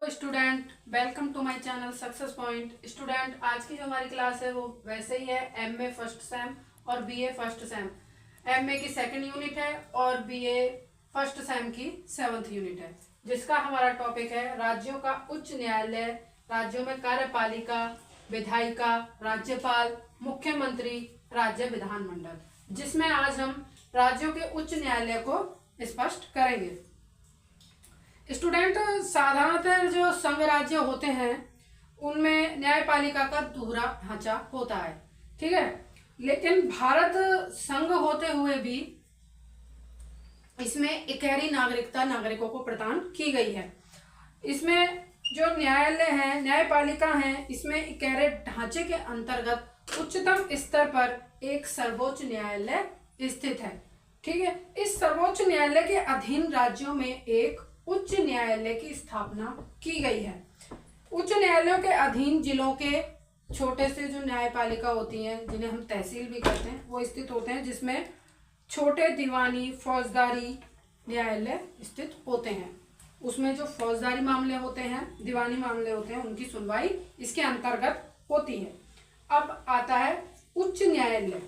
तो student, welcome to my channel success point. Student, आज की जो हमारी क्लास है वो वैसे ही है, एमए फर्स्ट सेम और बीए फर्स्ट सेम। एमए की सेकंड यूनिट है और बीए फर्स्ट सेम की 7th यूनिट है, जिसका हमारा टॉपिक है राज्यों का उच्च न्यायालय, राज्यों में कार्यपालिका, विधायिका, राज्यपाल, मुख्यमंत्री, राज्य विधानमंडल, जिसमें आज हम राज्यों के उच्च न्यायालय को स्पष्ट करेंगे। स्टूडेंट, साधारणतः जो संघ राज्य होते हैं उनमें न्यायपालिका का दोहरा ढांचा होता है, ठीक है। लेकिन भारत संघ होते हुए भी इसमें इकहरी नागरिकता नागरिकों को प्रदान की गई है। इसमें जो न्यायालय है, न्यायपालिका है, इसमें इकहरे ढांचे के अंतर्गत उच्चतम स्तर पर एक सर्वोच्च न्यायालय स्थित है, ठीक है। इस सर्वोच्च न्यायालय के अधीन राज्यों में एक उच्च न्यायालय की स्थापना की गई है। उच्च न्यायालयों के अधीन जिलों के छोटे से जो न्यायपालिका होती हैं, जिन्हें हम तहसील भी कहते हैं, वो स्थित होते हैं, जिसमें छोटे दीवानी फौजदारी न्यायालय स्थित होते हैं। उसमें जो फौजदारी मामले होते हैं, दीवानी मामले होते हैं, उनकी सुनवाई इसके अंतर्गत होती है। अब आता है उच्च न्यायालय।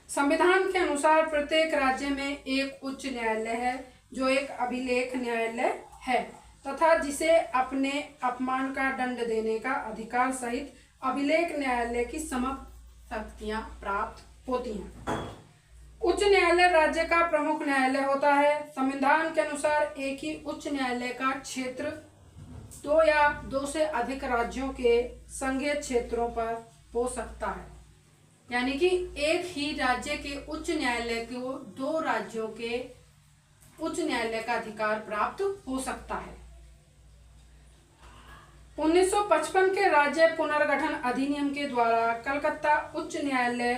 संविधान के अनुसार प्रत्येक राज्य में एक उच्च न्यायालय है, जो एक अभिलेख न्यायालय है तथा जिसे अपने अपमान का दंड देने का अधिकार सहित अभिलेख न्यायालय की समस्त शक्तियां प्राप्त होती हैं। उच्च न्यायालय राज्य का प्रमुख न्यायालय होता है। संविधान के अनुसार एक ही उच्च न्यायालय का क्षेत्र 2 या 2 से अधिक राज्यों के संघीय क्षेत्रों पर हो सकता है, यानी कि एक ही राज्य के उच्च न्यायालय को 2 राज्यों के उच्च न्यायालय का अधिकार प्राप्त हो सकता है। 1955 के राज्य पुनर्गठन अधिनियम के द्वारा कलकत्ता उच्च न्यायालय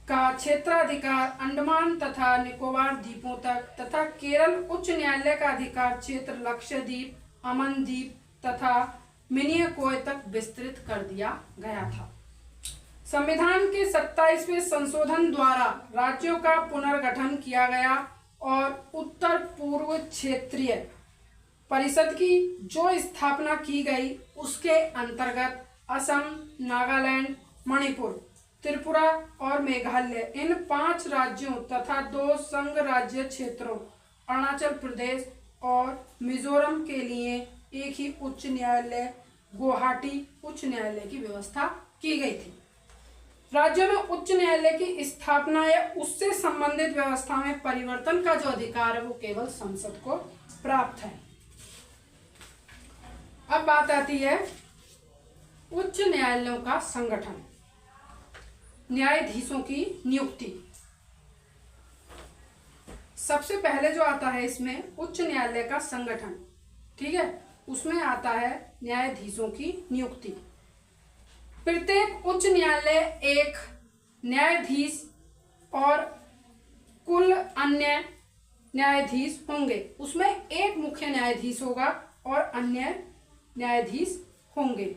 का क्षेत्राधिकार अंडमान तथा निकोबार द्वीपों तक तथा केरल उच्च न्यायालय का अधिकार क्षेत्र लक्षद्वीप, अमनदीप तथा मिनिकॉय तक विस्तृत कर दिया गया था। संविधान के 27वें संशोधन द्वारा राज्यों का पुनर्गठन किया गया और उत्तर पूर्व क्षेत्रीय परिषद की जो स्थापना की गई उसके अंतर्गत असम, नागालैंड, मणिपुर, त्रिपुरा और मेघालय, इन 5 राज्यों तथा 2 संघ राज्य क्षेत्रों अरुणाचल प्रदेश और मिजोरम के लिए एक ही उच्च न्यायालय गुवाहाटी उच्च न्यायालय की व्यवस्था की गई थी। राज्यों में उच्च न्यायालय की स्थापना या उससे संबंधित व्यवस्था में परिवर्तन का जो अधिकार है वो केवल संसद को प्राप्त है। अब बात आती है उच्च न्यायालयों का संगठन, न्यायाधीशों की नियुक्ति। सबसे पहले जो आता है इसमें उच्च न्यायालय का संगठन, ठीक है, उसमें आता है न्यायाधीशों की नियुक्ति। प्रत्येक उच्च न्यायालय एक न्यायाधीश और कुल अन्य न्यायाधीश होंगे। उसमें एक मुख्य न्यायाधीश होगा और अन्य न्यायाधीश होंगे।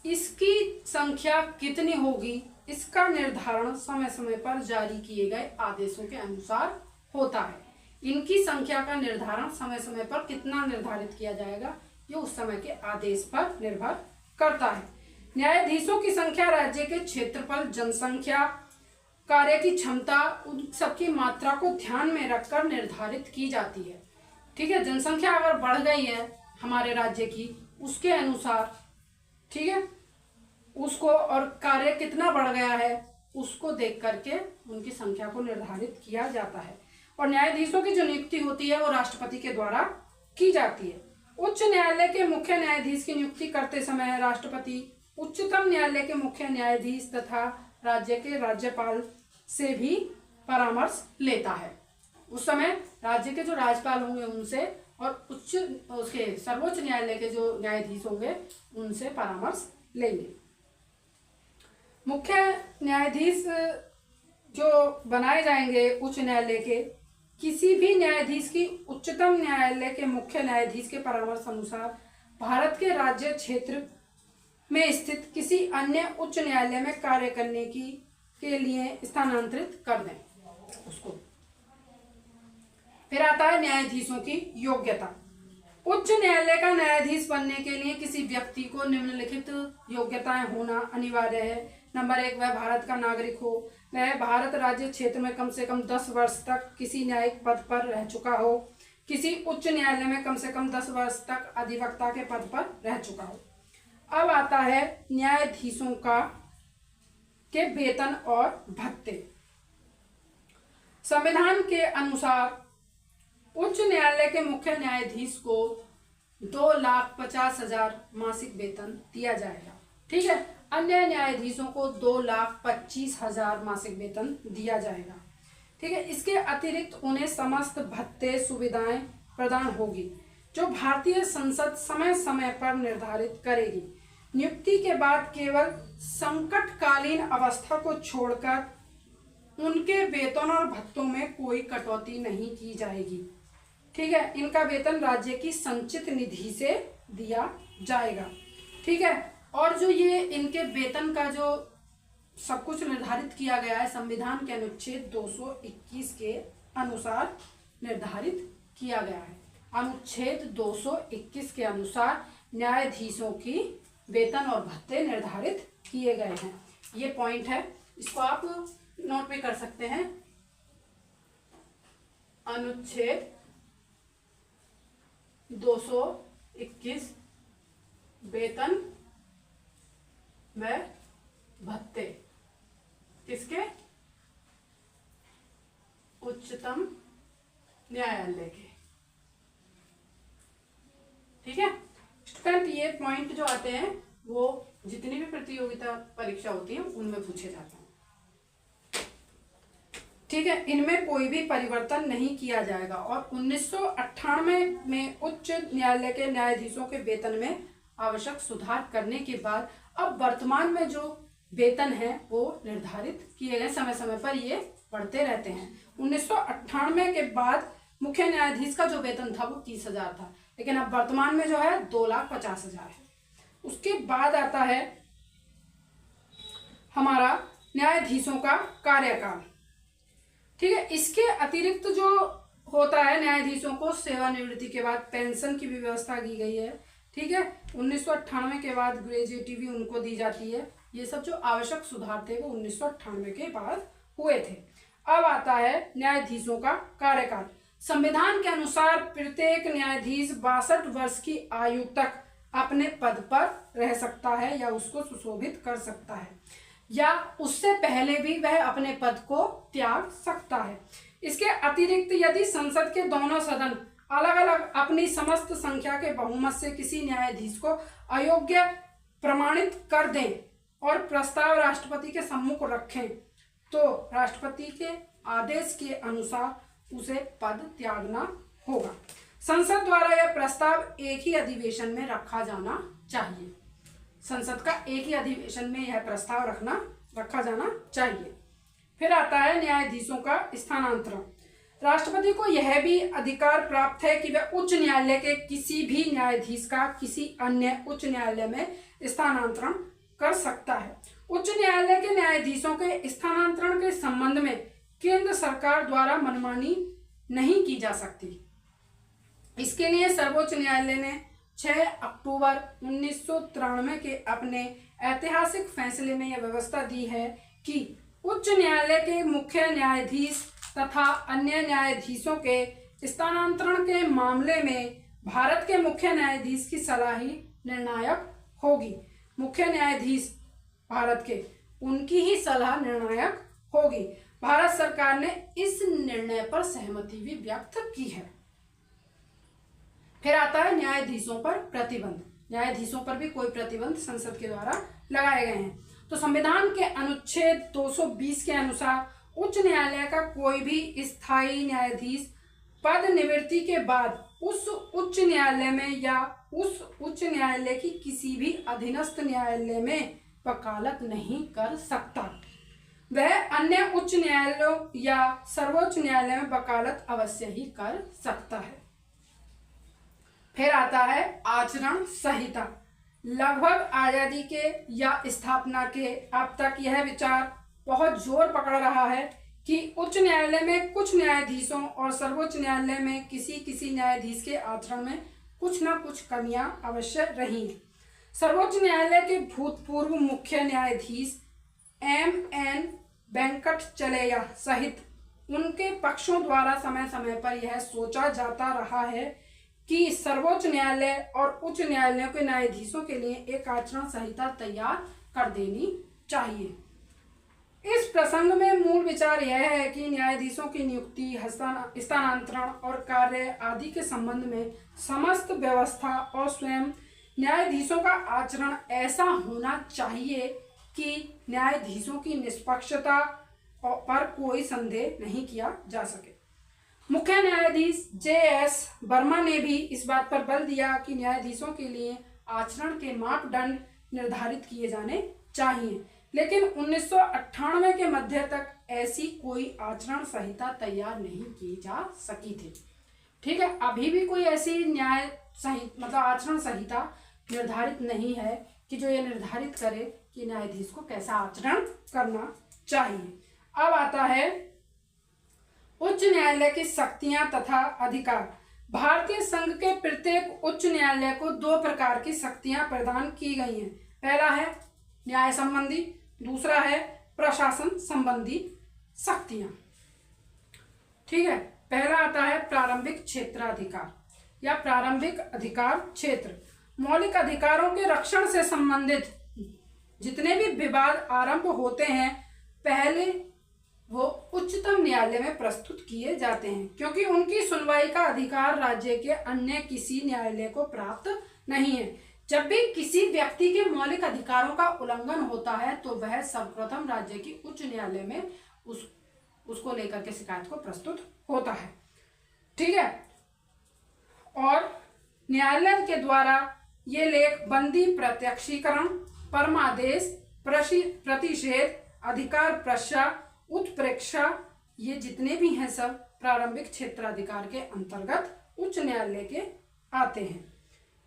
इसकी संख्या कितनी होगी इसका निर्धारण समय समय पर जारी किए गए आदेशों के अनुसार होता है। इनकी संख्या का निर्धारण समय समय पर कितना निर्धारित किया जाएगा, ये उस समय के आदेश पर निर्भर करता है। न्यायाधीशों की संख्या राज्य के क्षेत्रफल, जनसंख्या, कार्य की क्षमता, उन सबकी मात्रा को ध्यान में रखकर निर्धारित की जाती है, ठीक है। जनसंख्या अगर बढ़ गई है हमारे राज्य की, उसके अनुसार, ठीक है, उसको, और कार्य कितना बढ़ गया है उसको देख करके उनकी संख्या को निर्धारित किया जाता है। और न्यायाधीशों की जो नियुक्ति होती है वो राष्ट्रपति के द्वारा की जाती है। उच्च न्यायालय के मुख्य न्यायाधीश की नियुक्ति करते समय राष्ट्रपति उच्चतम न्यायालय के मुख्य न्यायाधीश तथा राज्य के राज्यपाल से भी परामर्श लेता है। उस समय राज्य के जो राज्यपाल होंगे उनसे और उसके सर्वोच्च न्यायालय के जो न्यायाधीश होंगे उनसे परामर्श लेंगे। मुख्य न्यायाधीश जो बनाए जाएंगे उच्च न्यायालय के, किसी भी न्यायाधीश की उच्चतम न्यायालय के मुख्य न्यायाधीश के परामर्श अनुसार भारत के राज्य क्षेत्र में स्थित किसी अन्य उच्च न्यायालय में कार्य करने के लिए स्थानांतरित कर दें उसको। फिर आता है न्यायाधीशों की योग्यता। उच्च न्यायालय का न्यायाधीश बनने के लिए किसी व्यक्ति को निम्नलिखित योग्यताएं होना अनिवार्य है। नंबर 1, वह भारत का नागरिक हो, वह भारत राज्य क्षेत्र में कम से कम 10 वर्ष तक किसी न्यायिक पद पर रह चुका हो, किसी उच्च न्यायालय में कम से कम 10 वर्ष तक अधिवक्ता के पद पर रह चुका हो। अब आता है न्यायाधीशों के वेतन और भत्ते। संविधान के अनुसार उच्च न्यायालय के मुख्य न्यायाधीश को 2,50,000 मासिक वेतन दिया जाएगा। ठीक है, अन्य न्यायाधीशों को 2,25,000 मासिक वेतन दिया जाएगा। ठीक है, इसके अतिरिक्त उन्हें समस्त भत्ते सुविधाएं प्रदान होगी जो भारतीय संसद समय समय पर निर्धारित करेगी। नियुक्ति के बाद केवल संकटकालीन अवस्था को छोड़कर उनके वेतन और भत्तों में कोई कटौती नहीं की जाएगी। ठीक है, इनका वेतन राज्य की संचित निधि से दिया जाएगा। ठीक है, और जो ये इनके वेतन का जो सब कुछ निर्धारित किया गया है संविधान के अनुच्छेद 221 के अनुसार निर्धारित किया गया है। अनुच्छेद 221 के अनुसार न्यायाधीशों की वेतन और भत्ते निर्धारित किए गए हैं। ये पॉइंट है, इसको आप नोट भी कर सकते हैं। अनुच्छेद 221 वेतन व भत्ते किसके? उच्चतम न्यायालय के। ठीक है स्टूडेंट, ये पॉइंट जो आते हैं वो जितनी भी प्रतियोगिता परीक्षा होती है उनमें पूछे जाते हैं। ठीक है, इनमें कोई भी परिवर्तन नहीं किया जाएगा। और 1998 में उच्च न्यायालय के न्यायाधीशों के वेतन में आवश्यक सुधार करने के बाद अब वर्तमान में जो वेतन है वो निर्धारित किए गए, समय समय पर ये बढ़ते रहते हैं। 1998 के बाद मुख्य न्यायाधीश का जो वेतन था वो 30,000 था, लेकिन अब वर्तमान में जो है 2,50,000 है। उसके बाद आता है हमारा न्यायाधीशों का कार्यकाल। ठीक है, इसके अतिरिक्त जो होता है न्यायाधीशों को सेवानिवृत्ति के बाद पेंशन की भी व्यवस्था की गई है। ठीक है, 1998 के बाद ग्रेजुएटी भी उनको दी जाती है। ये सब जो आवश्यक सुधार थे वो 1998 के बाद हुए थे। अब आता है न्यायाधीशों का कार्यकाल। संविधान के अनुसार प्रत्येक न्यायाधीश 62 वर्ष की आयु तक अपने पद पर रह सकता है या उसको सुशोभित कर सकता है, या उससे पहले भी वह अपने पद को त्याग सकता है। इसके अतिरिक्त यदि संसद के दोनों सदन अलग अलग अपनी समस्त संख्या के बहुमत से किसी न्यायाधीश को अयोग्य प्रमाणित कर दें और प्रस्ताव राष्ट्रपति के सम्मुख रखें तो राष्ट्रपति के आदेश के अनुसार उसे पद त्यागना होगा। संसद द्वारा यह प्रस्ताव एक ही अधिवेशन में रखा जाना चाहिए। संसद का एक ही अधिवेशन में यह प्रस्ताव रखा जाना चाहिए। फिर आता है न्यायाधीशों का स्थानांतरण। राष्ट्रपति को यह भी अधिकार प्राप्त है कि वह उच्च न्यायालय के किसी भी न्यायाधीश का किसी अन्य उच्च न्यायालय में स्थानांतरण कर सकता है। उच्च न्यायालय के न्यायाधीशों के स्थानांतरण के संबंध में केंद्र सरकार द्वारा मनमानी नहीं की जा सकती। इसके लिए सर्वोच्च न्यायालय ने 6 अक्टूबर 1993 के अपने ऐतिहासिक फैसले में यह व्यवस्था दी है कि उच्च न्यायालय के मुख्य न्यायाधीश तथा अन्य न्यायाधीशों के स्थानांतरण के मामले में भारत के मुख्य न्यायाधीश की सलाह ही निर्णायक होगी। मुख्य न्यायाधीश भारत के, उनकी ही सलाह निर्णायक होगी। भारत सरकार ने इस निर्णय पर सहमति भी व्यक्त की है। फिर आता है न्यायाधीशों पर प्रतिबंध। न्यायाधीशों पर भी कोई प्रतिबंध संसद के द्वारा लगाए गए हैं। तो संविधान के अनुच्छेद 220 के अनुसार उच्च न्यायालय का कोई भी स्थायी न्यायाधीश पद निवृत्ति के बाद उस उच्च न्यायालय में या उस उच्च न्यायालय की किसी भी अधीनस्थ न्यायालय में वकालत नहीं कर सकता। वह अन्य उच्च न्यायालयों या सर्वोच्च न्यायालय में वकालत अवश्य ही कर सकता है। फिर आता है आचरण संहिता। लगभग आजादी के या स्थापना के अब तक यह विचार बहुत जोर पकड़ रहा है कि उच्च न्यायालय में कुछ न्यायाधीशों और सर्वोच्च न्यायालय में किसी न्यायाधीश के आचरण में कुछ न कुछ कमियां अवश्य रही हैं। सर्वोच्च न्यायालय के भूतपूर्व मुख्य न्यायाधीश M.N. वेंकटचलैया सहित उनके पक्षों द्वारा समय समय पर यह सोचा जाता रहा है कि सर्वोच्च न्यायालय और उच्च न्यायालयों के न्यायाधीशों के लिए एक आचरण संहिता तैयार कर देनी चाहिए। इस प्रसंग में मूल विचार यह है कि न्यायाधीशों की नियुक्ति, स्थानांतरण और कार्य आदि के संबंध में समस्त व्यवस्था और स्वयं न्यायाधीशों का आचरण ऐसा होना चाहिए कि न्यायाधीशों की निष्पक्षता पर कोई संदेह नहीं किया जा सके। मुख्य न्यायाधीश J.S. वर्मा ने भी इस बात पर बल दिया कि न्यायाधीशों के लिए आचरण के मापदंड निर्धारित किए जाने चाहिए, लेकिन 1998 के मध्य तक ऐसी कोई आचरण संहिता तैयार नहीं की जा सकी थी। ठीक है, अभी भी कोई ऐसी न्याय संहिता मतलब आचरण संहिता निर्धारित नहीं है कि जो ये निर्धारित करे कि न्यायाधीश को कैसा आचरण करना चाहिए। अब आता है उच्च न्यायालय की शक्तियां तथा अधिकार। भारतीय संघ के प्रत्येक उच्च न्यायालय को दो प्रकार की शक्तियां प्रदान की गई हैं। पहला है न्याय संबंधी, दूसरा है प्रशासन संबंधी शक्तियां। ठीक है, पहला आता है प्रारंभिक क्षेत्राधिकार या प्रारंभिक अधिकार क्षेत्र। मौलिक अधिकारों के रक्षण से संबंधित जितने भी विवाद आरंभ होते हैं पहले वो उच्चतम न्यायालय में प्रस्तुत किए जाते हैं, क्योंकि उनकी सुनवाई का अधिकार राज्य के अन्य किसी न्यायालय को प्राप्त नहीं है। जब भी किसी व्यक्ति के मौलिक अधिकारों का उल्लंघन होता है तो वह सर्वप्रथम राज्य की उच्च न्यायालय में उसको लेकर के शिकायत को प्रस्तुत होता है। ठीक है, और न्यायालय के द्वारा ये लेख बंदी प्रत्यक्षीकरण, परमादेश, प्रतिषेध, अधिकार प्रशा, उत्प्रेक्षा, ये जितने भी हैं सब प्रारंभिक क्षेत्राधिकार के अंतर्गत उच्च न्यायालय के आते हैं।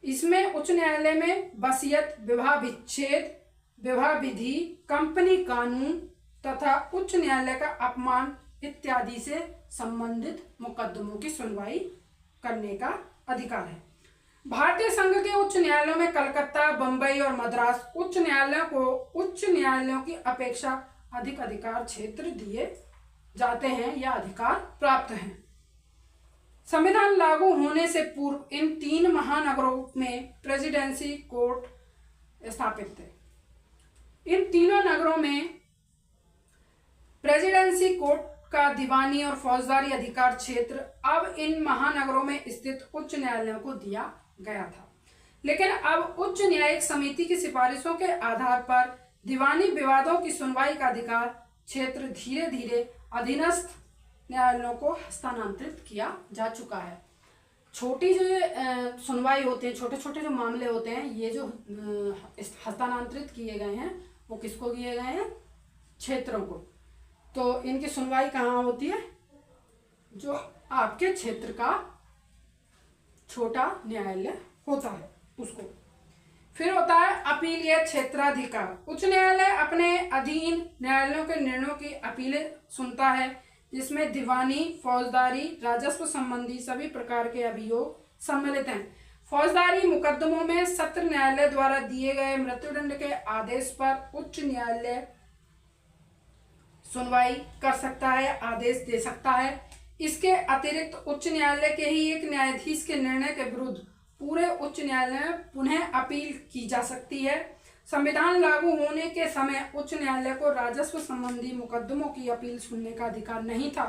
इसमें उच्च न्यायालय में वसीयत, विवाह विच्छेद, विवाह विधि, कंपनी कानून तथा उच्च न्यायालय का अपमान इत्यादि से संबंधित मुकदमों की सुनवाई करने का अधिकार है। भारतीय संघ के उच्च न्यायालयों में कलकत्ता, बंबई और मद्रास उच्च न्यायालयों को उच्च न्यायालयों की अपेक्षा अधिक अधिकार क्षेत्र दिए जाते हैं या अधिकार प्राप्त हैं। संविधान लागू होने से पूर्व इन तीन महानगरों में प्रेसिडेंसी कोर्ट स्थापित थे। इन तीनों नगरों में प्रेसिडेंसी कोर्ट का दीवानी और फौजदारी अधिकार क्षेत्र अब इन महानगरों में स्थित उच्च न्यायालयों को दिया गया था, लेकिन अब उच्च न्यायिक समिति की सिफारिशों के आधार पर दीवानी विवादों की सुनवाई का अधिकार क्षेत्र धीरे धीरे अधीनस्थ न्यायालयों को हस्तांतरित किया जा चुका है। छोटी जो सुनवाई होते हैं, छोटे छोटे जो मामले होते हैं, ये जो हस्तांतरित किए गए हैं वो किसको किए गए हैं? क्षेत्रों को। तो इनकी सुनवाई कहाँ होती है? जो आपके क्षेत्र का छोटा न्यायालय होता है उसको। फिर होता है अपीलीय क्षेत्राधिकार। उच्च न्यायालय अपने अधीन न्यायालयों के निर्णयों की अपीलें सुनता है, जिसमें दीवानी, फौजदारी, राजस्व संबंधी सभी प्रकार के अभियोग सम्मिलित हैं। फौजदारी मुकदमों में सत्र न्यायालय द्वारा दिए गए मृत्युदंड के आदेश पर उच्च न्यायालय सुनवाई कर सकता है, आदेश दे सकता है। इसके अतिरिक्त उच्च न्यायालय के ही एक न्यायाधीश के निर्णय के विरुद्ध पूरे उच्च न्यायालय में पुनः अपील की जा सकती है। संविधान लागू होने के समय उच्च न्यायालय को राजस्व संबंधी मुकदमों की अपील सुनने का अधिकार नहीं था,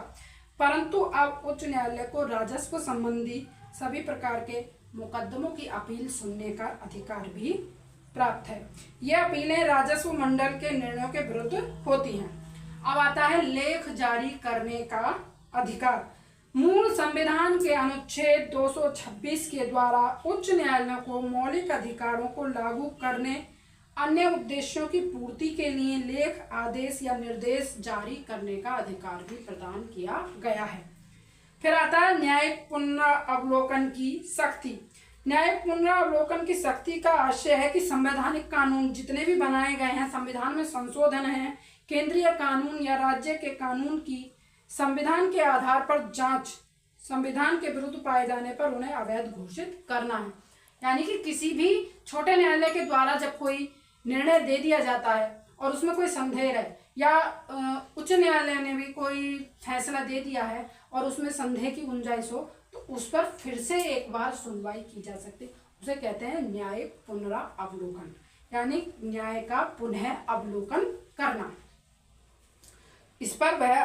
परंतु अब उच्च न्यायालय को राजस्व संबंधी सभी प्रकार के मुकदमों की अपील सुनने का अधिकार भी प्राप्त है। यह अपीलें राजस्व मंडल के निर्णयों के विरुद्ध होती हैं। अब आता है लेख जारी करने का अधिकार। मूल संविधान के अनुच्छेद 226 के द्वारा उच्च न्यायालयों को मौलिक अधिकारों को लागू करने, अन्य उद्देश्यों की पूर्ति के लिए लेख, आदेश या निर्देश जारी करने का अधिकार भी प्रदान किया गया है। फिर आता है न्यायिक पुनरावलोकन की शक्ति। न्यायिक पुनरावलोकन की शक्ति का आशय है कि संवैधानिक कानून जितने भी बनाए गए हैं, संविधान में संशोधन है, केंद्रीय कानून या राज्य के कानून की संविधान के आधार पर जांच संविधान के विरुद्ध पाए जाने पर उन्हें अवैध घोषित करना है। यानी कि किसी भी छोटे न्यायालय के द्वारा जब कोई निर्णय दे दिया जाता है और उसमें कोई संदेह है या उच्च न्यायालय ने भी कोई फैसला दे दिया है और उसमें संदेह की गुंजाइश हो तो उस पर फिर से एक बार सुनवाई की जा सकती है। उसे कहते हैं न्यायिक पुनरावलोकन, यानी न्याय का पुनः अवलोकन करना। इस पर वह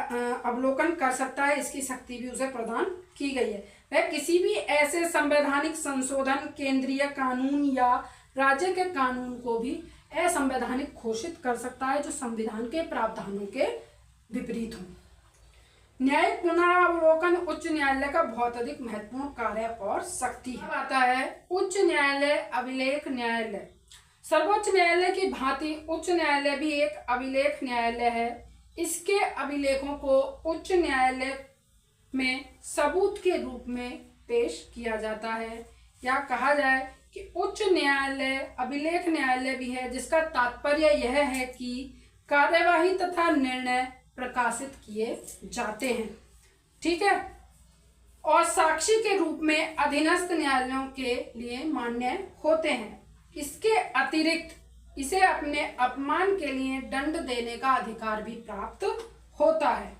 अवलोकन कर सकता है, इसकी शक्ति भी उसे प्रदान की गई है। वह किसी भी ऐसे संवैधानिक संशोधन, केंद्रीय कानून या राज्य के कानून को भी असंवैधानिक घोषित कर सकता है जो संविधान के प्रावधानों के विपरीत हो। न्यायिक पुनरावलोकन उच्च न्यायालय का बहुत अधिक महत्वपूर्ण कार्य और शक्ति है। आता है उच्च न्यायालय अभिलेख न्यायालय। सर्वोच्च न्यायालय की भांति उच्च न्यायालय भी एक अभिलेख न्यायालय है। इसके अभिलेखों को उच्च न्यायालय में सबूत के रूप में पेश किया जाता है, या कहा जाए कि उच्च न्यायालय अभिलेख न्यायालय भी है, जिसका तात्पर्य यह है कि कार्यवाही तथा निर्णय प्रकाशित किए जाते हैं। ठीक है, और साक्षी के रूप में अधीनस्थ न्यायालयों के लिए मान्य होते हैं। इसके अतिरिक्त इसे अपने अपमान के लिए दंड देने का अधिकार भी प्राप्त होता है।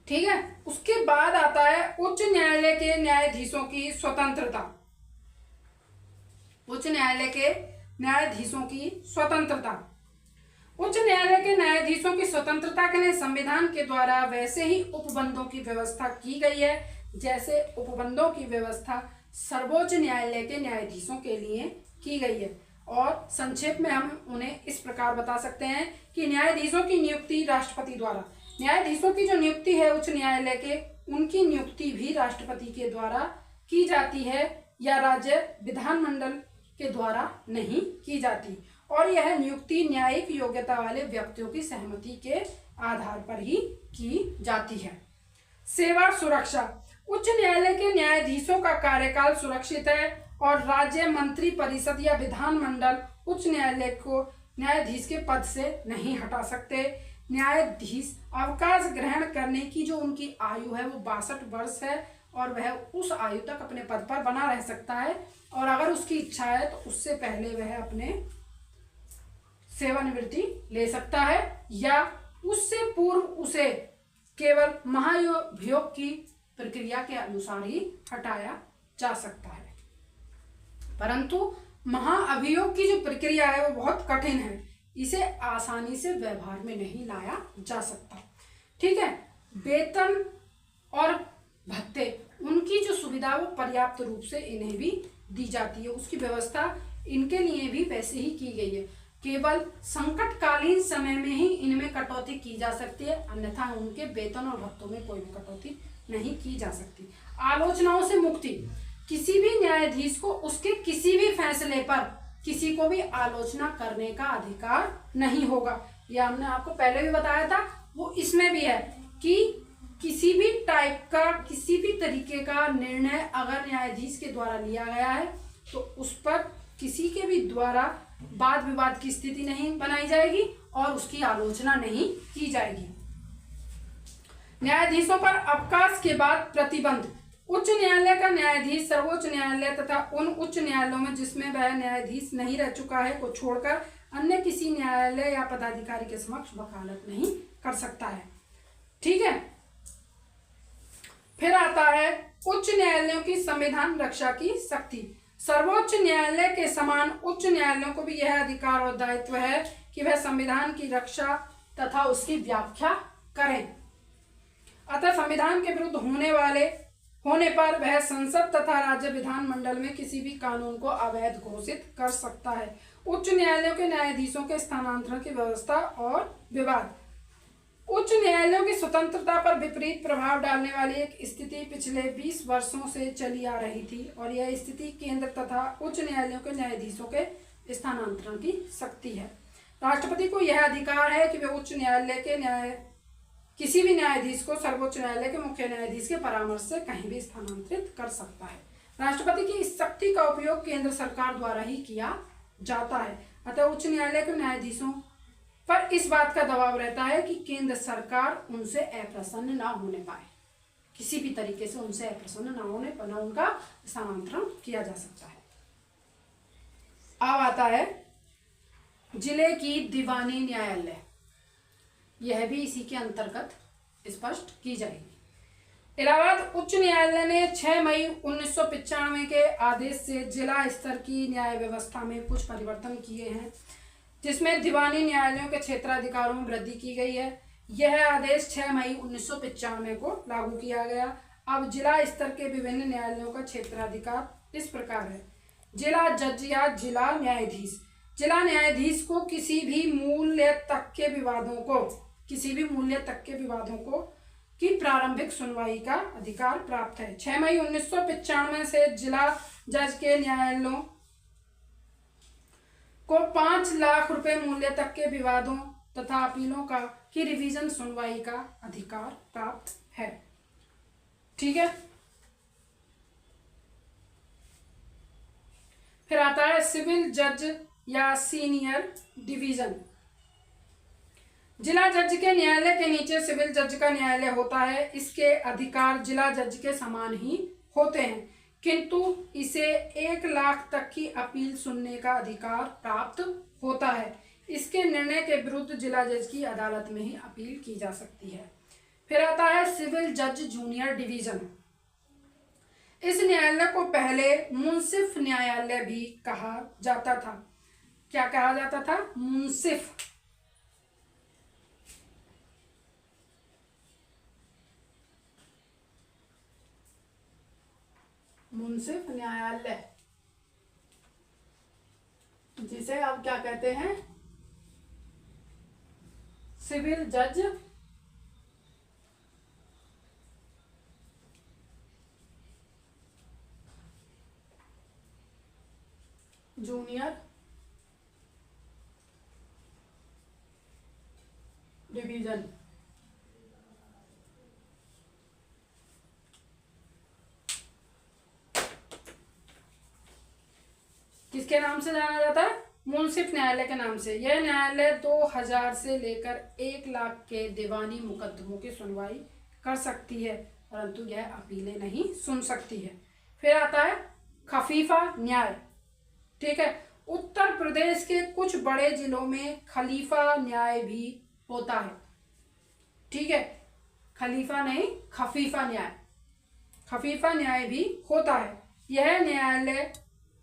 ठीक है, उसके बाद आता है उच्च न्यायालय के न्यायाधीशों की स्वतंत्रता। उच्च न्यायालय के न्यायाधीशों की स्वतंत्रता। उच्च न्यायालय के न्यायाधीशों की स्वतंत्रता के लिए संविधान के द्वारा वैसे ही उपबंधों की व्यवस्था की गई है जैसे उपबंधों की व्यवस्था सर्वोच्च न्यायालय के न्यायाधीशों के लिए की गई है। और संक्षेप में हम उन्हें इस प्रकार बता सकते हैं कि न्यायाधीशों की नियुक्ति राष्ट्रपति द्वारा, न्यायाधीशों की जो नियुक्ति है उच्च न्यायालय के, उनकी नियुक्ति भी राष्ट्रपति के द्वारा की जाती है या राज्य विधानमंडल के द्वारा नहीं की जाती। और यह नियुक्ति न्यायिक योग्यता वाले व्यक्तियों की सहमति के आधार पर ही की जाती है। सेवा सुरक्षा। उच्च न्यायालय के न्यायाधीशों का कार्यकाल सुरक्षित है और राज्य मंत्री परिषद या विधानमंडल उच्च न्यायालय को न्यायाधीश के पद से नहीं हटा सकते। न्यायाधीश अवकाश ग्रहण करने की जो उनकी आयु है वो 62 वर्ष है और वह उस आयु तक अपने पद पर बना रह सकता है, और अगर उसकी इच्छा है तो उससे पहले वह अपने सेवानिवृत्ति ले सकता है या उससे पूर्व उसे केवल महाभियोग की प्रक्रिया के अनुसार ही हटाया जा सकता है। परंतु महाअभियोग की जो प्रक्रिया है वो बहुत कठिन है, इसे आसानी से व्यवहार में नहीं लाया जा सकता। ठीक है, वेतन और भत्ते उनकी जो सुविधा वो पर्याप्त रूप से इन्हें भी दी जाती है, उसकी व्यवस्था इनके लिए भी वैसे ही की गई है। केवल संकटकालीन समय में ही इनमें कटौती की जा सकती है, अन्यथा उनके वेतन और भत्तों में कोई भी कटौती नहीं की जा सकती। आलोचनाओं से मुक्ति। किसी भी न्यायाधीश को उसके किसी भी फैसले पर किसी को भी आलोचना करने का अधिकार नहीं होगा। यह हमने आपको पहले भी बताया था, वो इसमें भी है कि किसी भी टाइप का, किसी भी तरीके का निर्णय अगर न्यायाधीश के द्वारा लिया गया है तो उस पर किसी के भी द्वारा वाद विवाद की स्थिति नहीं बनाई जाएगी और उसकी आलोचना नहीं की जाएगी। न्यायाधीशों पर अवकाश के बाद प्रतिबंध। उच्च न्यायालय का न्यायाधीश सर्वोच्च न्यायालय तथा उन उच्च न्यायालयों में जिसमें वह न्यायाधीश नहीं रह चुका है को छोड़कर अन्य किसी न्यायालय या पदाधिकारी के समक्ष वकालत नहीं कर सकता है। ठीक है, फिर आता है उच्च न्यायालयों की संविधान रक्षा की शक्ति। सर्वोच्च न्यायालय के समान उच्च न्यायालयों को भी यह अधिकार और दायित्व है कि वह संविधान की रक्षा तथा उसकी व्याख्या करें। अतः संविधान के विरुद्ध होने पर वह संसद तथा राज्य विधानमंडल में किसी भी कानून को अवैध घोषित कर सकता है। उच्च न्यायालयों के न्यायाधीशों के स्थानांतरण की व्यवस्था और विवाद। उच्च न्यायालयों की स्वतंत्रता पर विपरीत प्रभाव डालने वाली एक स्थिति पिछले 20 वर्षों से चली आ रही थी और यह स्थिति केंद्र तथा उच्च न्यायालयों के न्यायाधीशों के स्थानांतरण की शक्ति है। राष्ट्रपति को यह अधिकार है कि वह उच्च न्यायालय के किसी भी न्यायाधीश को सर्वोच्च न्यायालय के मुख्य न्यायाधीश के परामर्श से कहीं भी स्थानांतरित कर सकता है। राष्ट्रपति की इस शक्ति का उपयोग केंद्र सरकार द्वारा ही किया जाता है। अतः उच्च न्यायालय के न्यायाधीशों पर इस बात का दबाव रहता है कि केंद्र सरकार उनसे अप्रसन्न ना होने पाए। किसी भी तरीके से उनसे अप्रसन्न ना होने पर ना उनका स्थानांतरण किया जा सकता है। अब आता है जिले की दीवानी न्यायालय, यह भी इसी के अंतर्गत स्पष्ट की जाएगी। इलाहाबाद उच्च न्यायालय ने 6 मई 1995 के आदेश से जिला स्तर की न्याय व्यवस्था में कुछ परिवर्तन किए हैं, जिसमें दीवानी न्यायालयों के क्षेत्राधिकारों में वृद्धि की गई है। यह आदेश 6 मई 1995 को लागू किया गया। अब जिला स्तर के विभिन्न न्यायालयों का क्षेत्राधिकार इस प्रकार है। जिला जज या जिला न्यायाधीश, जिला न्यायाधीश को किसी भी मूल्य तक के विवादों को की प्रारंभिक सुनवाई का अधिकार प्राप्त है। 6 मई 1995 से जिला जज के न्यायालयों को 5 लाख रुपए मूल्य तक के विवादों तथा अपीलों की रिवीजन सुनवाई का अधिकार प्राप्त है। ठीक है। फिर आता है सिविल जज या सीनियर डिवीजन। जिला जज के न्यायालय के नीचे सिविल जज का न्यायालय होता है। इसके अधिकार जिला जज के समान ही होते हैं, किंतु इसे 1 लाख तक की अपील सुनने का अधिकार प्राप्त होता है। इसके निर्णय के विरुद्ध जिला जज की अदालत में ही अपील की जा सकती है। फिर आता है सिविल जज जूनियर डिवीजन। इस न्यायालय को पहले मुंसिफ न्यायालय भी कहा जाता था। क्या कहा जाता था? मुंसिफ। मुंसिफ न्यायालय, जिसे अब क्या कहते हैं? सिविल जज जूनियर डिवीजन। किसके नाम से जाना जाता है? मुंसिफ न्यायालय के नाम से। यह न्यायालय 2000 से लेकर 1 लाख के दीवानी मुकदमों की सुनवाई कर सकती है, परंतु यह अपीलें नहीं सुन सकती है। फिर आता है खफीफा न्याय। ठीक है। उत्तर प्रदेश के कुछ बड़े जिलों में खलीफा न्याय भी होता है। ठीक है। खलीफा नहीं, खफीफा न्याय। खफीफा न्याय भी होता है। यह न्यायालय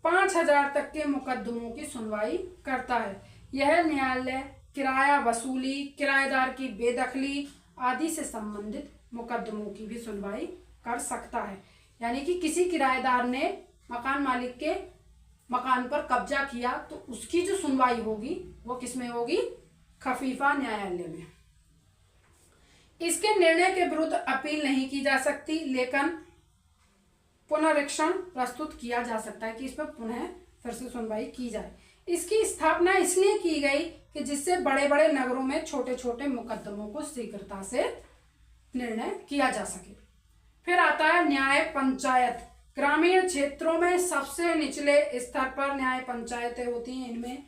5000 तक के मुकदमों की सुनवाई करता है। यह न्यायालय किराया वसूली, किराएदार की बेदखली आदि से संबंधित मुकदमों की भी सुनवाई कर सकता है। यानी कि किसी किराएदार ने मकान मालिक के मकान पर कब्जा किया तो उसकी जो सुनवाई होगी वो किसमें होगी? खफीफा न्यायालय में। इसके निर्णय के विरुद्ध अपील नहीं की जा सकती, लेकिन पुनरीक्षण प्रस्तुत किया जा सकता है कि इस पर पुनः फिर से सुनवाई की जाए। इसकी स्थापना इसलिए की गई कि जिससे बड़े बड़े नगरों में छोटे छोटे मुकदमों को शीघ्रता से निर्णय किया जा सके। फिर आता है न्याय पंचायत। ग्रामीण क्षेत्रों में सबसे निचले स्तर पर न्याय पंचायतें होती हैं। इनमें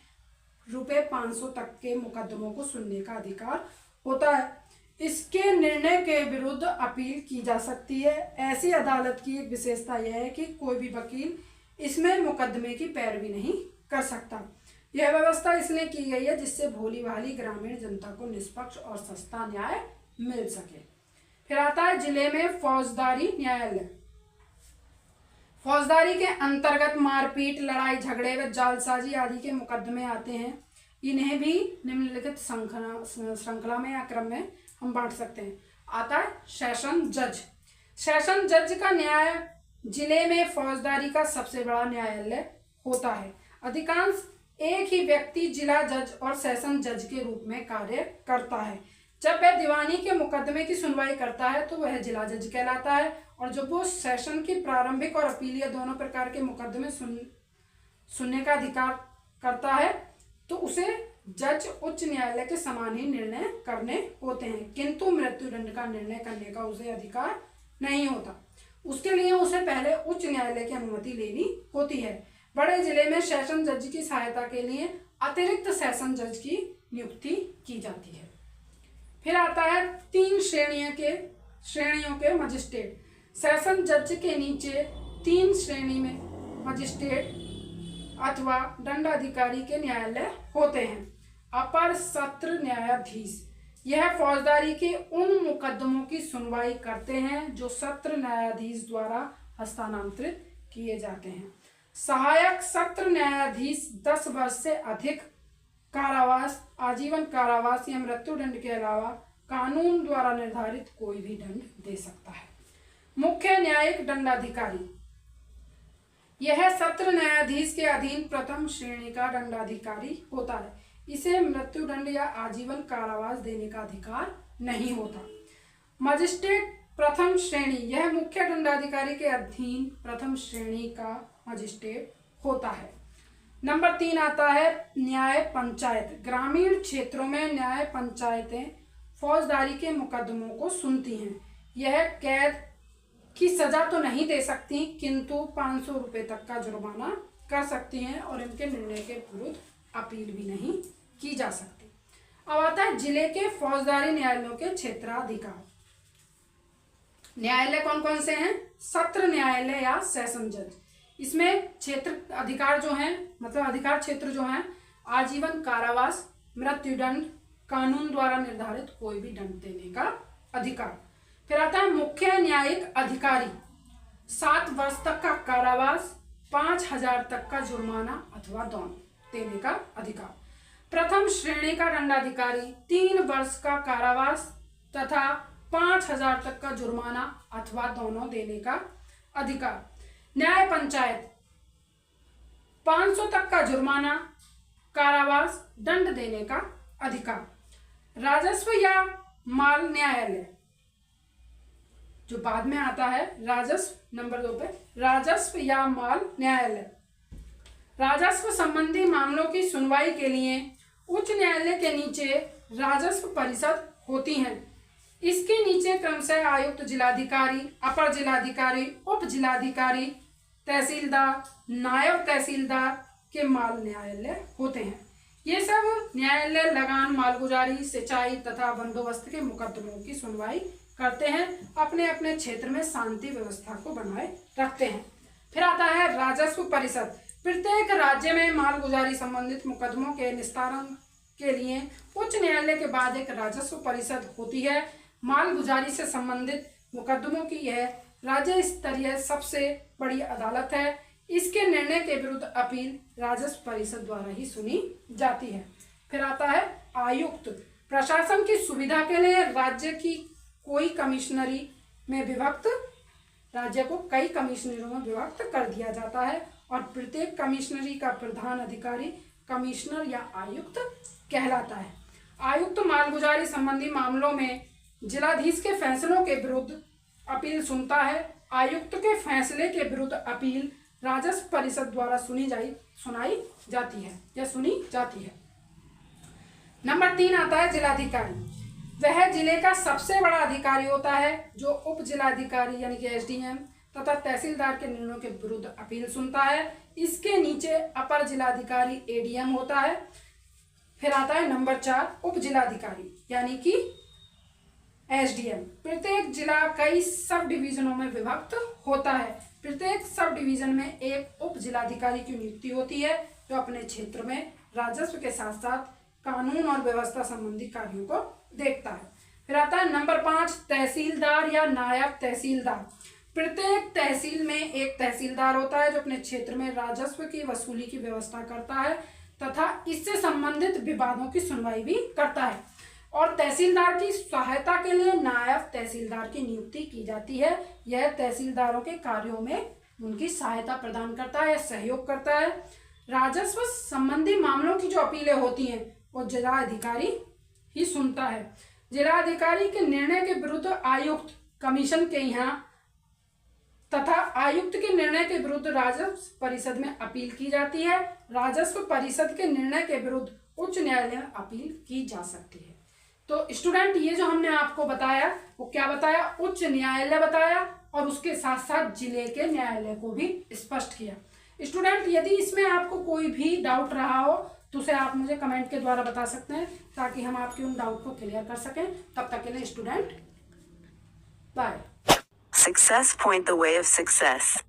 ₹500 तक के मुकदमों को सुनने का अधिकार होता है। इसके निर्णय के विरुद्ध अपील की जा सकती है। ऐसी अदालत की एक विशेषता यह है कि कोई भी वकील इसमें मुकदमे की पैरवी नहीं कर सकता। यह व्यवस्था इसलिए की गई है जिससे भोली भाली ग्रामीण जनता को निष्पक्ष और सस्ता न्याय मिल सके। फिर आता है जिले में फौजदारी न्यायालय। फौजदारी के अंतर्गत मारपीट, लड़ाई झगड़े व जालसाजी आदि के मुकदमे आते हैं। इन्हें भी निम्नलिखित श्रृंखला में या क्रम में हम बांट सकते हैं। आता है सेशन जज। सेशन जज का न्याय जिले में फौजदारी का सबसे बड़ा न्यायालय होता है। अधिकांश एक ही व्यक्ति जिला जज और सेशन जज के रूप में कार्य करता है। जब वह दीवानी के मुकदमे की सुनवाई करता है तो वह जिला जज कहलाता है, और जब वो सेशन की प्रारंभिक और अपीलीय दोनों प्रकार के मुकदमे सुनने का अधिकार करता है तो उसे जज उच्च न्यायालय के समान ही निर्णय करने होते हैं, किंतु मृत्युदंड का निर्णय करने का उसे अधिकार नहीं होता। उसके लिए उसे पहले उच्च न्यायालय की अनुमति लेनी होती है। बड़े जिले में सेशन जज की सहायता के लिए अतिरिक्त सेशन जज की नियुक्ति की जाती है। फिर आता है 3 श्रेणियों के श्रेणियों के मजिस्ट्रेट। सेशन जज के नीचे 3 श्रेणी में मजिस्ट्रेट अथवा दंडाधिकारी के न्यायालय होते हैं। अपर सत्र न्यायाधीश, यह फौजदारी के उन मुकदमों की सुनवाई करते हैं जो सत्र न्यायाधीश द्वारा हस्तांतरित किए जाते हैं। सहायक सत्र न्यायाधीश 10 वर्ष से अधिक कारावास, आजीवन कारावास या मृत्युदंड के अलावा कानून द्वारा निर्धारित कोई भी दंड दे सकता है। मुख्य न्यायिक दंडाधिकारी, यह सत्र न्यायाधीश के अधीन प्रथम श्रेणी का दंडाधिकारी होता है। इसे मृत्युदंड या आजीवन कारावास देने का अधिकार नहीं होता। मजिस्ट्रेट प्रथम श्रेणी, यह मुख्य दंडाधिकारी के अधीन प्रथम श्रेणी का मजिस्ट्रेट होता है। नंबर 3 आता है न्याय पंचायत। ग्रामीण क्षेत्रों में न्याय पंचायतें फौजदारी के मुकदमों को सुनती हैं। यह कैद की सजा तो नहीं दे सकती, किंतु 500 रुपये तक का जुर्माना कर सकती हैं और इनके निर्णय के विरुद्ध अपील भी नहीं की जा सकती। अब आता है जिले के फौजदारी न्यायालयों के क्षेत्राधिकार। न्यायालय कौन कौन से हैं? सत्र न्यायालय या सेशन जज। इसमें क्षेत्र अधिकार जो हैं, मतलब अधिकार क्षेत्र जो हैं, आजीवन कारावास, मृत्युदंड, कानून द्वारा निर्धारित कोई भी दंड देने का अधिकार। फिर आता है मुख्य न्यायिक अधिकारी, 7 वर्ष तक का कारावास, 5000 तक का जुर्माना अथवा दंड देने का अधिकार। प्रथम श्रेणी का दंडाधिकारी 3 वर्ष का कारावास तथा 5000 तक का जुर्माना अथवा दोनों देने का अधिकार। न्याय पंचायत 500 तक का जुर्माना, कारावास, दंड देने का अधिकार। राजस्व या माल न्यायालय जो बाद में आता है, राजस्व नंबर 2 पे, राजस्व या माल न्यायालय राजस्व संबंधी मामलों की सुनवाई के लिए उच्च न्यायालय के नीचे राजस्व परिषद होती हैं। इसके नीचे क्रमशः आयुक्त, जिलाधिकारी, अपर जिलाधिकारी, उप जिलाधिकारी, तहसीलदार, नायब तहसीलदार के माल न्यायालय होते हैं। ये सब न्यायालय लगान, मालगुजारी, सिंचाई तथा बंदोबस्त के मुकदमों की सुनवाई करते हैं, अपने अपने क्षेत्र में शांति व्यवस्था को बनाए रखते हैं। फिर आता है राजस्व परिषद। प्रत्येक राज्य में मालगुजारी संबंधित मुकदमों के निस्तारण के लिए उच्च न्यायालय के बाद एक राजस्व परिषद होती है। मालगुजारी से संबंधित मुकदमों की यह राज्य स्तरीय सबसे बड़ी अदालत है। इसके निर्णय के विरुद्ध अपील राजस्व परिषद द्वारा ही सुनी जाती है। फिर आता है आयुक्त। प्रशासन की सुविधा के लिए राज्य की कोई कमिश्नरी में विभक्त, राज्य को कई कमिश्नरों में विभक्त कर दिया जाता है और प्रत्येक कमिश्नरी का प्रधान अधिकारी कमिश्नर या आयुक्त कहलाता है। आयुक्त मालगुजारी संबंधी मामलों में जिलाधीश के फैसलों के विरुद्ध अपील सुनता है। आयुक्त के फैसले के विरुद्ध अपील राजस्व परिषद द्वारा सुनी जाती है। नंबर 3 आता है जिलाधिकारी। वह जिले का सबसे बड़ा अधिकारी होता है जो उप जिलाधिकारी यानी कि एसडीएम तथा तहसीलदार के निर्णयों के विरुद्ध अपील सुनता है। इसके नीचे अपर जिलाधिकारी एडीएम होता है। फिर आता है नंबर 4 उप जिलाधिकारी यानी कि एसडीएम। प्रत्येक जिला कई सब डिवीजनों में विभक्त होता है। प्रत्येक सब डिवीजन में एक उप जिलाधिकारी की नियुक्ति होती है जो अपने क्षेत्र में राजस्व के साथ साथ कानून और व्यवस्था संबंधी कार्यों को देखता है। फिर आता है नंबर 5 तहसीलदार या नायब तहसीलदार। प्रत्येक तहसील में एक तहसीलदार होता है जो अपने क्षेत्र में राजस्व की वसूली की व्यवस्था करता है तथा इससे संबंधित विवादों की सुनवाई भी करता है। और तहसीलदार की सहायता के लिए नायब तहसीलदार की नियुक्ति की जाती है। यह तहसीलदारों के कार्यों में उनकी सहायता प्रदान करता है, सहयोग करता है। राजस्व संबंधी मामलों की जो अपीलें होती हैं वो जिलाधिकारी ही सुनता है। जिलाधिकारी के निर्णय के विरुद्ध आयुक्त कमीशन के यहाँ तथा आयुक्त के निर्णय के विरुद्ध राजस्व परिषद में अपील की जाती है। राजस्व परिषद के निर्णय के विरुद्ध उच्च न्यायालय में अपील की जा सकती है। तो स्टूडेंट, ये जो हमने आपको बताया वो क्या बताया? उच्च न्यायालय बताया और उसके साथ साथ जिले के न्यायालय को भी स्पष्ट किया। स्टूडेंट, यदि इसमें आपको कोई भी डाउट रहा हो तो उसे आप मुझे कमेंट के द्वारा बता सकते हैं ताकि हम आपके उन डाउट को क्लियर कर सकें। तब तक के लिए student bye. Success point the way of success.